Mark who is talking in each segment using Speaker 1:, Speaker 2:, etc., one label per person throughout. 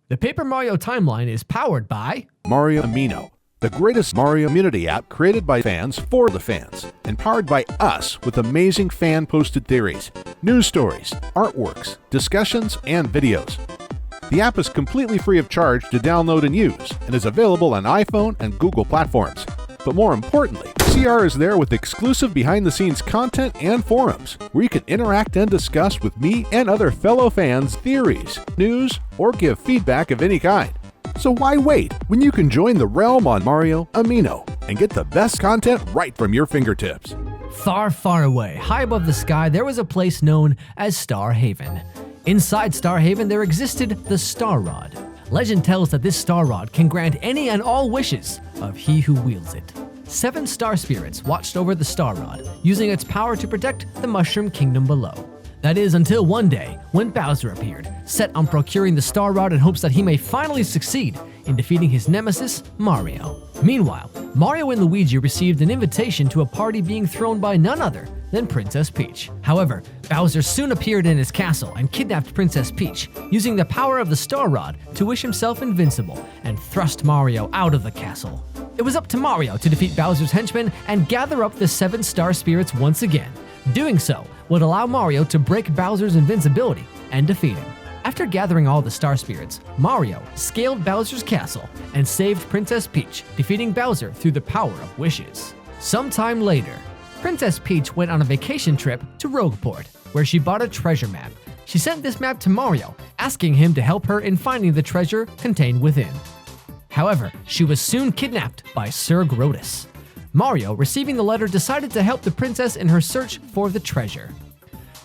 Speaker 1: The Paper Mario timeline is powered by
Speaker 2: Mario Amino, the greatest Mario community app created by fans for the fans, and powered by us with amazing fan-posted theories, news stories, artworks, discussions, and videos. The app is completely free of charge to download and use, and is available on iPhone and Google platforms. But more importantly, CR is there with exclusive behind-the-scenes content and forums, where you can interact and discuss with me and other fellow fans theories, news, or give feedback of any kind. So why wait when you can join the realm on Mario Amino and get the best content right from your fingertips?
Speaker 1: Far, far away, high above the sky, there was a place known as Star Haven. Inside Star Haven, there existed the Star Rod. Legend tells that this Star Rod can grant any and all wishes of he who wields it. 7 star spirits watched over the Star Rod, using its power to protect the Mushroom Kingdom below. That is, until one day, when Bowser appeared, set on procuring the Star Rod in hopes that he may finally succeed in defeating his nemesis, Mario. Meanwhile, Mario and Luigi received an invitation to a party being thrown by none other than Princess Peach. However, Bowser soon appeared in his castle and kidnapped Princess Peach, using the power of the Star Rod to wish himself invincible and thrust Mario out of the castle. It was up to Mario to defeat Bowser's henchmen and gather up the 7 star spirits once again. Doing so would allow Mario to break Bowser's invincibility and defeat him. After gathering all the star spirits, Mario scaled Bowser's castle and saved Princess Peach, defeating Bowser through the power of wishes. Sometime later, Princess Peach went on a vacation trip to Rogueport, where she bought a treasure map. She sent this map to Mario, asking him to help her in finding the treasure contained within. However, she was soon kidnapped by Sir Grotus. Mario, receiving the letter, decided to help the princess in her search for the treasure.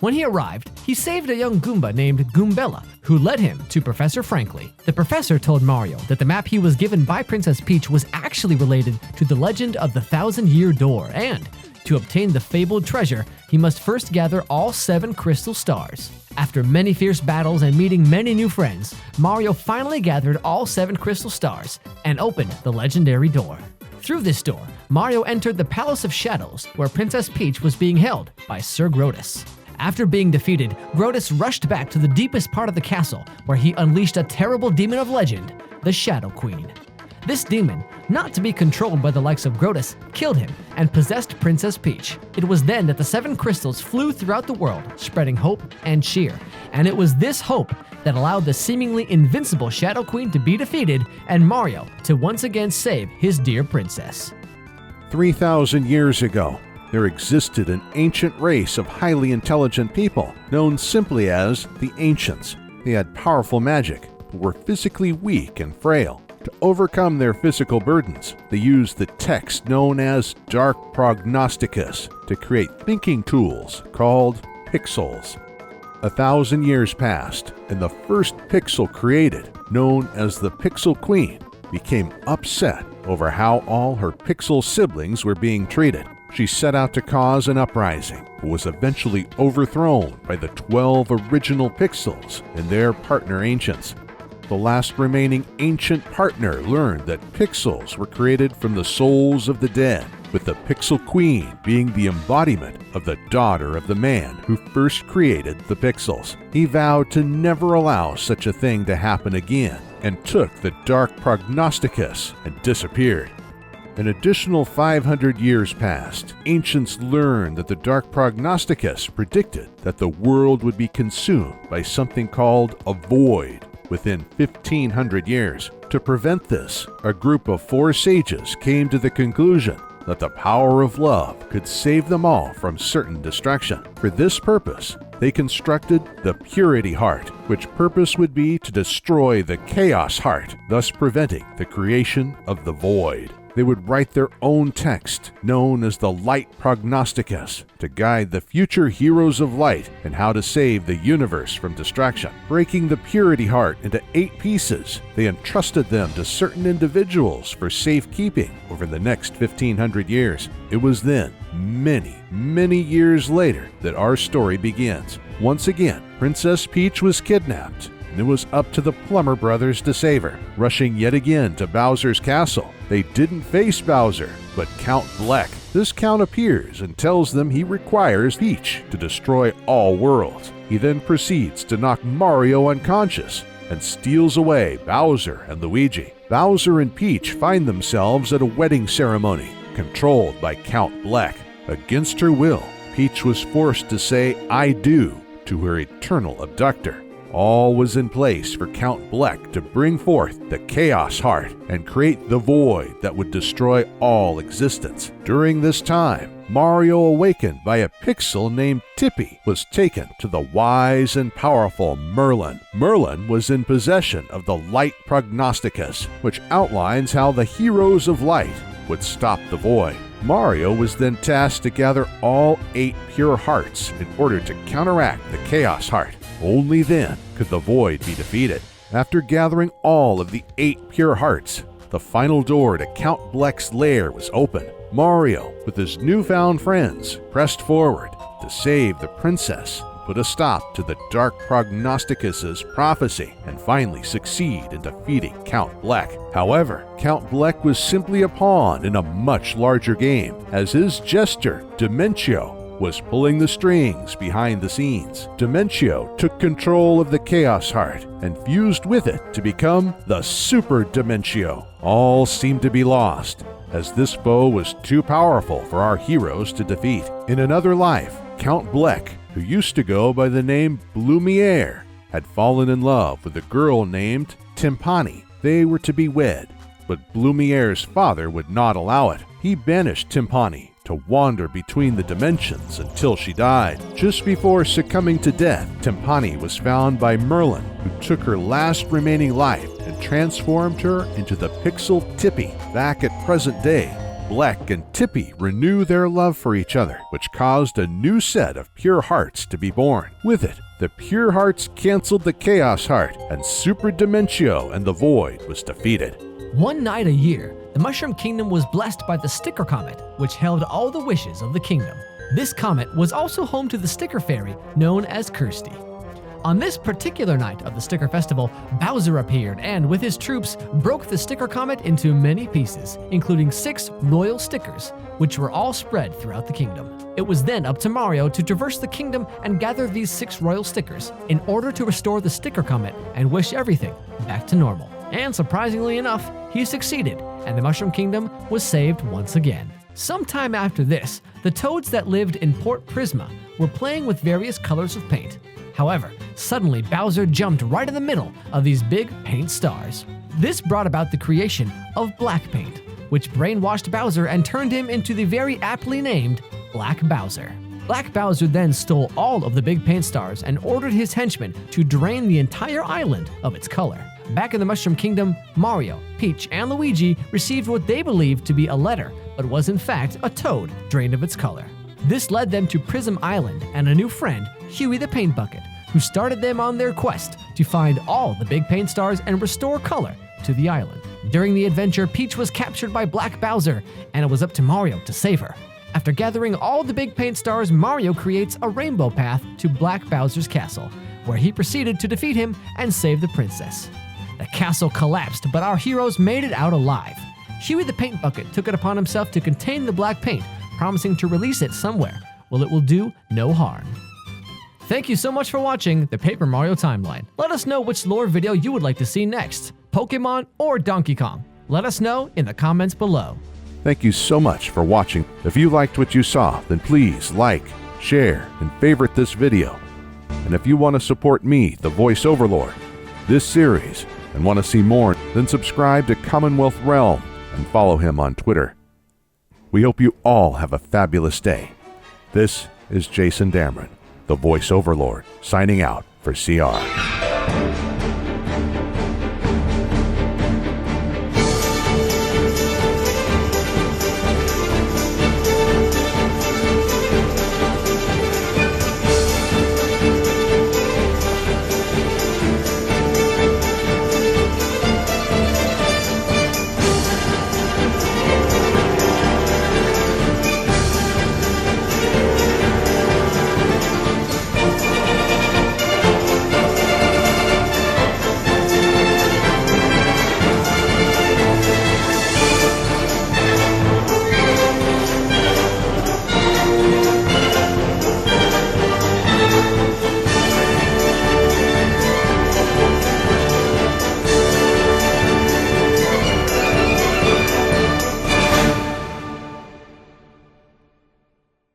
Speaker 1: When he arrived, he saved a young Goomba named Goombella, who led him to Professor Frankly. The professor told Mario that the map he was given by Princess Peach was actually related to the legend of the Thousand-Year Door, and to obtain the fabled treasure, he must first gather all 7 crystal stars. After many fierce battles and meeting many new friends, Mario finally gathered all 7 crystal stars and opened the legendary door. Through this door, Mario entered the Palace of Shadows, where Princess Peach was being held by Sir Grotus. After being defeated, Grotus rushed back to the deepest part of the castle, where he unleashed a terrible demon of legend, the Shadow Queen. This demon, not to be controlled by the likes of Grotus, killed him and possessed Princess Peach. It was then that the 7 crystals flew throughout the world, spreading hope and cheer. And it was this hope that allowed the seemingly invincible Shadow Queen to be defeated and Mario to once again save his dear princess.
Speaker 2: 3,000 years ago, there existed an ancient race of highly intelligent people known simply as the Ancients. They had powerful magic, but were physically weak and frail. To overcome their physical burdens, they used the text known as Dark Prognosticus to create thinking tools called pixels. 1,000 years passed, and the first pixel created, known as the Pixel Queen, became upset over how all her pixel siblings were being treated. She set out to cause an uprising, but was eventually overthrown by the 12 original pixels and their partner Ancients. The last remaining ancient partner learned that pixels were created from the souls of the dead, with the Pixel Queen being the embodiment of the daughter of the man who first created the pixels. He vowed to never allow such a thing to happen again, and took the Dark Prognosticus and disappeared. An additional 500 years passed. Ancients learned that the Dark Prognosticus predicted that the world would be consumed by something called a void within 1,500 years. To prevent this, a group of 4 sages came to the conclusion that the power of love could save them all from certain destruction. For this purpose, they constructed the Purity Heart, which purpose would be to destroy the Chaos Heart, thus preventing the creation of the Void. They would write their own text, known as the Light Prognosticus, to guide the future heroes of light and how to save the universe from destruction. Breaking the Purity Heart into 8 pieces, they entrusted them to certain individuals for safekeeping over the next 1,500 years. It was then, many years later, that our story begins. Once again, Princess Peach was kidnapped, and it was up to the Plumber Brothers to save her. Rushing yet again to Bowser's castle, they didn't face Bowser, but Count Bleck. This count appears and tells them he requires Peach to destroy all worlds. He then proceeds to knock Mario unconscious, and steals away Bowser and Luigi. Bowser and Peach find themselves at a wedding ceremony controlled by Count Bleck. Against her will, Peach was forced to say "I do" to her eternal abductor. All was in place for Count Bleck to bring forth the Chaos Heart and create the void that would destroy all existence. During this time, Mario, awakened by a pixel named Tippy, was taken to the wise and powerful Merlin. Merlin was in possession of the Light Prognosticus, which outlines how the heroes of light would stop the void. Mario was then tasked to gather all 8 pure hearts in order to counteract the Chaos Heart. Only then could the void be defeated. After gathering all of the 8 pure hearts, the final door to Count Bleck's lair was open. Mario, with his newfound friends, pressed forward to save the princess, put a stop to the Dark Prognosticus's prophecy, and finally succeed in defeating Count Bleck. However, Count Bleck was simply a pawn in a much larger game, as his jester, Dimentio, was pulling the strings behind the scenes. Dimentio took control of the Chaos Heart and fused with it to become the Super Dimentio. All seemed to be lost, as this foe was too powerful for our heroes to defeat. In another life, Count Bleck, who used to go by the name Blumiere, had fallen in love with a girl named Timpani. They were to be wed, but Blumiere's father would not allow it. He banished Timpani to wander between the dimensions until she died. Just before succumbing to death, Timpani was found by Merlin, who took her last remaining life and transformed her into the pixel Tippy. Back at present day, Bleck and Tippy renew their love for each other, which caused a new set of pure hearts to be born. With it, the pure hearts canceled the Chaos Heart, and Super Dimentio and the Void was defeated.
Speaker 1: One night a year, the Mushroom Kingdom was blessed by the Sticker Comet, which held all the wishes of the kingdom. This comet was also home to the Sticker Fairy, known as Kirsty. On this particular night of the Sticker Festival, Bowser appeared and, with his troops, broke the Sticker Comet into many pieces, including 6 royal stickers, which were all spread throughout the kingdom. It was then up to Mario to traverse the kingdom and gather these 6 royal stickers in order to restore the Sticker Comet and wish everything back to normal. And surprisingly enough, he succeeded, and the Mushroom Kingdom was saved once again. Sometime after this, the toads that lived in Port Prisma were playing with various colors of paint. However, suddenly Bowser jumped right in the middle of these big paint stars. This brought about the creation of black paint, which brainwashed Bowser and turned him into the very aptly named Black Bowser. Black Bowser then stole all of the big paint stars and ordered his henchmen to drain the entire island of its color. Back in the Mushroom Kingdom, Mario, Peach, and Luigi received what they believed to be a letter, but was in fact a toad drained of its color. This led them to Prism Island and a new friend, Huey the Paint Bucket, who started them on their quest to find all the big paint stars and restore color to the island. During the adventure, Peach was captured by Black Bowser, and it was up to Mario to save her. After gathering all the big paint stars, Mario creates a rainbow path to Black Bowser's castle, where he proceeded to defeat him and save the princess. The castle collapsed, but our heroes made it out alive. Huey the Paint Bucket took it upon himself to contain the black paint, promising to release it somewhere. Well, it will do no harm. Thank you so much for watching the Paper Mario Timeline. Let us know which lore video you would like to see next, Pokemon or Donkey Kong. Let us know in the comments below.
Speaker 2: Thank you so much for watching. If you liked what you saw, then please like, share, and favorite this video. And if you want to support me, the Voice Overlord, this series, and want to see more, then subscribe to Commonwealth Realm and follow him on Twitter. We hope you all have a fabulous day. This is Jason Dameron, the Voice Overlord, signing out for CR.